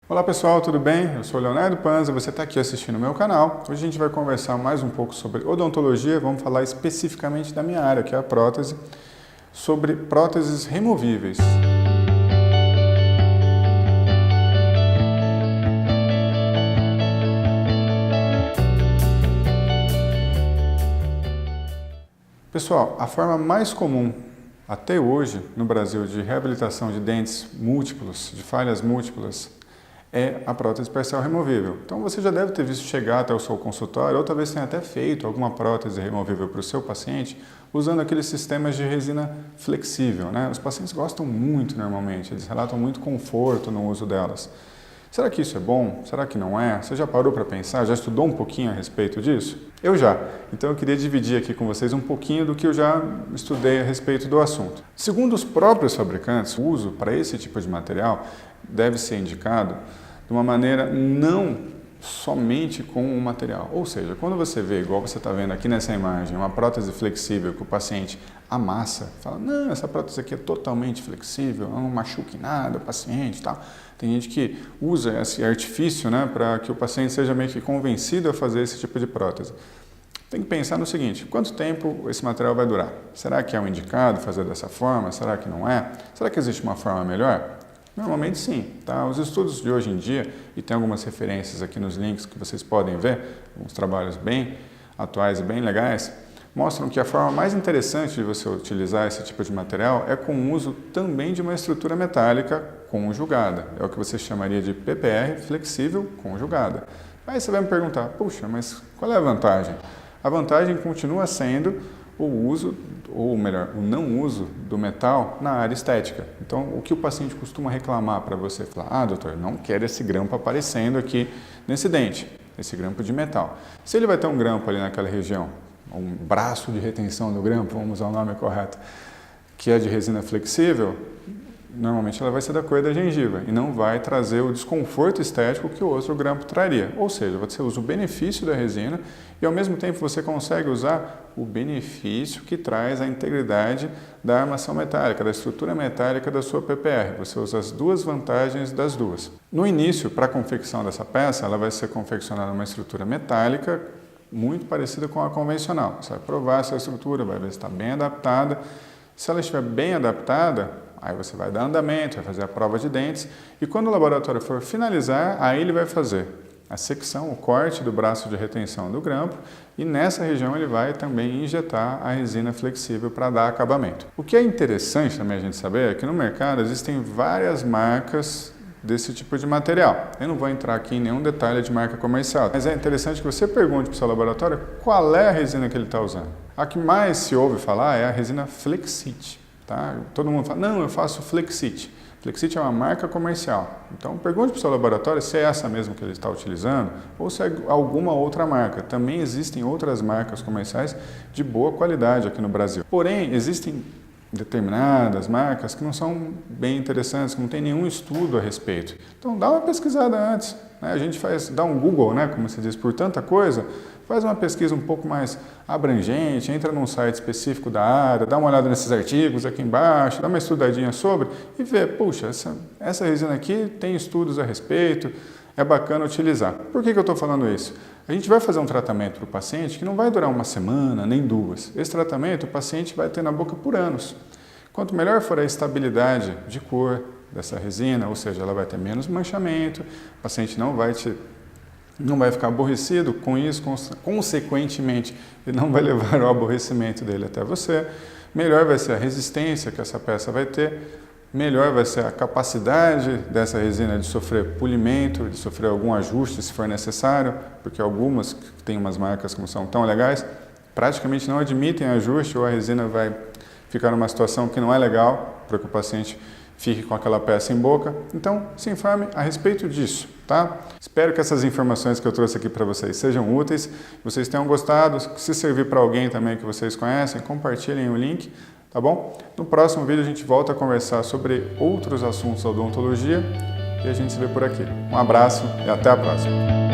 Olá pessoal, tudo bem? Eu sou o Leonardo Panza, você está aqui assistindo o meu canal. Hoje a gente vai conversar mais um pouco sobre odontologia, vamos falar especificamente da minha área, que é a prótese, sobre próteses removíveis. Pessoal, a forma mais comum até hoje no Brasil de reabilitação de dentes múltiplos, de falhas múltiplas, é a prótese parcial removível. Então você já deve ter visto chegar até o seu consultório, ou talvez tenha até feito alguma prótese removível para o seu paciente, usando aqueles sistemas de resina flexível, né? Os pacientes gostam muito normalmente, eles relatam muito conforto no uso delas. Será que isso é bom? Será que não é? Você já parou para pensar? Já estudou um pouquinho a respeito disso? Eu já. Então eu queria dividir aqui com vocês um pouquinho do que eu já estudei a respeito do assunto. Segundo os próprios fabricantes, o uso para esse tipo de material deve ser indicado de uma maneira não somente com o material. Ou seja, quando você vê, igual você está vendo aqui nessa imagem, uma prótese flexível que o paciente amassa, fala, não, essa prótese aqui é totalmente flexível, não machuque nada o paciente e tal. Tem gente que usa esse artifício, né, para que o paciente seja meio que convencido a fazer esse tipo de prótese. Tem que pensar no seguinte, quanto tempo esse material vai durar? Será que é um indicado fazer dessa forma? Será que não é? Será que existe uma forma melhor? Normalmente sim, tá? Os estudos de hoje em dia, e tem algumas referências aqui nos links que vocês podem ver, uns trabalhos bem atuais e bem legais, mostram que a forma mais interessante de você utilizar esse tipo de material é com o uso também de uma estrutura metálica conjugada. É o que você chamaria de PPR flexível conjugada. Aí você vai me perguntar, puxa, mas qual é a vantagem? A vantagem continua sendo o uso, ou melhor, o não uso do metal na área estética. Então, o que o paciente costuma reclamar para você? Falar, ah, doutor, não quero esse grampo aparecendo aqui nesse dente, esse grampo de metal. Se ele vai ter um grampo ali naquela região, um braço de retenção do grampo, vamos usar o nome correto, que é de resina flexível, normalmente ela vai ser da cor da gengiva e não vai trazer o desconforto estético que o outro grampo traria. Ou seja, você usa o benefício da resina e ao mesmo tempo você consegue usar o benefício que traz a integridade da armação metálica, da estrutura metálica da sua PPR. Você usa as duas vantagens das duas. No início, para a confecção dessa peça, ela vai ser confeccionada numa estrutura metálica muito parecida com a convencional. Você vai provar essa estrutura, vai ver se está bem adaptada. Se ela estiver bem adaptada, aí você vai dar andamento, vai fazer a prova de dentes e quando o laboratório for finalizar, aí ele vai fazer a secção, o corte do braço de retenção do grampo e nessa região ele vai também injetar a resina flexível para dar acabamento. O que é interessante também a gente saber é que no mercado existem várias marcas desse tipo de material. Eu não vou entrar aqui em nenhum detalhe de marca comercial, mas é interessante que você pergunte para o seu laboratório qual é a resina que ele está usando. A que mais se ouve falar é a resina Flexit. Tá? Todo mundo fala, não, eu faço Flexit. Flexit é uma marca comercial. Então, pergunte para o seu laboratório se é essa mesmo que ele está utilizando ou se é alguma outra marca. Também existem outras marcas comerciais de boa qualidade aqui no Brasil. Porém, existem determinadas marcas que não são bem interessantes, que não tem nenhum estudo a respeito. Então, dá uma pesquisada antes. Né? A gente dá um Google, né, como se diz, por tanta coisa, faz uma pesquisa um pouco mais abrangente, entra num site específico da área, dá uma olhada nesses artigos aqui embaixo, dá uma estudadinha sobre e vê, puxa, essa resina aqui tem estudos a respeito, é bacana utilizar. Por que eu estou falando isso? A gente vai fazer um tratamento para o paciente que não vai durar uma semana, nem duas. Esse tratamento o paciente vai ter na boca por anos. Quanto melhor for a estabilidade de cor dessa resina, ou seja, ela vai ter menos manchamento, o paciente não vai ficar aborrecido com isso, consequentemente, ele não vai levar o aborrecimento dele até você. Melhor vai ser a resistência que essa peça vai ter, melhor vai ser a capacidade dessa resina de sofrer polimento, de sofrer algum ajuste se for necessário, porque algumas que têm umas marcas que não são tão legais, praticamente não admitem ajuste ou a resina vai ficar numa situação que não é legal para que o paciente fique com aquela peça em boca. Então, se informe a respeito disso, tá? Espero que essas informações que eu trouxe aqui para vocês sejam úteis, vocês tenham gostado, se servir para alguém também que vocês conhecem, compartilhem o link, tá bom? No próximo vídeo a gente volta a conversar sobre outros assuntos da odontologia e a gente se vê por aqui. Um abraço e até a próxima!